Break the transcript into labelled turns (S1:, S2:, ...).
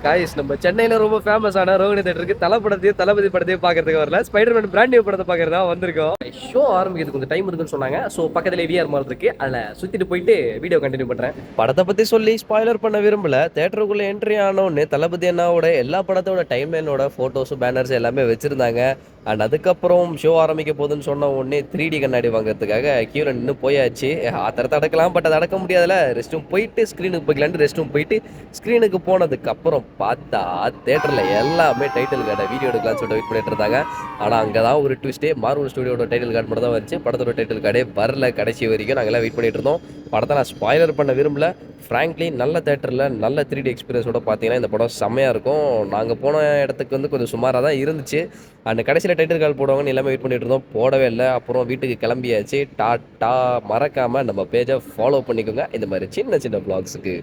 S1: Guys நம்ம சென்னையில ரொம்ப ஃபேமஸான ரோகிணி தேட்டருக்கு தளபதி படத்தையும் பார்க்கறதுக்கு வரல, ஸ்பைடர்மேன் பிராண்ட் நியூ படத்தை பார்க்கறதா வந்திருக்கோம். ஷோ ஆரம்பிக்கிறதுக்கு கொஞ்சம் டைம் இருக்குன்னு சொன்னாங்க. ஸோ பக்கத்துல விஆர் மால் இருக்கு, அதில் சுத்திட்டு போயிட்டு வீடியோ கண்டினியூ பண்றேன். படத்தை பத்தி சொல்லி ஸ்பாய்லர் பண்ண விரும்பல. தேட்டருக்குள்ள என்ட்ரி ஆனோன்னு தளபதி அண்ணாவோட எல்லா படத்தோட டைம்லைனோட போட்டோஸ் பேனர்ஸ் எல்லாமே வச்சிருந்தாங்க. அண்ட் அதுக்கப்புறம் ஷோ ஆரம்பிக்க போகுதுன்னு சொன்ன உடனே 3D கண்ணாடி வாங்குறதுக்காக கியூல நின்று போயாச்சு. ஆத்திரத்தை அடக்கலாம், பட் அதை அடக்க முடியாதுல. ரெஸ்ட் ரூம் போயிட்டு ஸ்க்ரீனுக்கு போய்க்கலான்ட்டு ரெஸ்ட் ரூம் போயிட்டு ஸ்க்ரீனுக்கு போனதுக்கு அப்புறம் பார்த்தா தேட்டரில் எல்லாமே டைட்டில் கார்டை வீடியோ எடுக்கலாம்னு சொல்லிட்டு வெயிட் பண்ணிட்டு இருந்தாங்க. ஆனால் அங்கே தான் ஒரு ட்விஸ்டே, மார்வல் ஸ்டுடியோட டைட்டில் கார்டு மட்டும் தான் வந்துச்சு. படத்தோட டைட்டில் கார்டே வரல. கடைசி வரைக்கும் நாங்கள் எல்லாம் வெயிட் பண்ணிட்டு இருந்தோம். படத்தை நான் ஸ்பாய்லர் பண்ண விரும்பல. ஃப்ராங்க்லி நல்ல தேட்டரில் நல்ல 3D எக்ஸ்பீரியன்ஸோட பார்த்தீங்கன்னா இந்த படம் செம்மையாக இருக்கும். நாங்கள் போன இடத்துக்கு வந்து கொஞ்சம் சுமாராக தான் இருந்துச்சு. அண்ட் கடைசியில் டைட்டில் கார்டு போடுவாங்கன்னு எல்லாமே வெயிட் பண்ணிட்டு இருந்தோம். போடவே இல்லை. அப்புறம் வீட்டுக்கு கிளம்பியாச்சு. டாட்டா. மறக்காமல் நம்ம பேஜை ஃபாலோ பண்ணிக்கோங்க இந்த மாதிரி சின்ன சின்ன வ்ளாக்ஸுக்கு.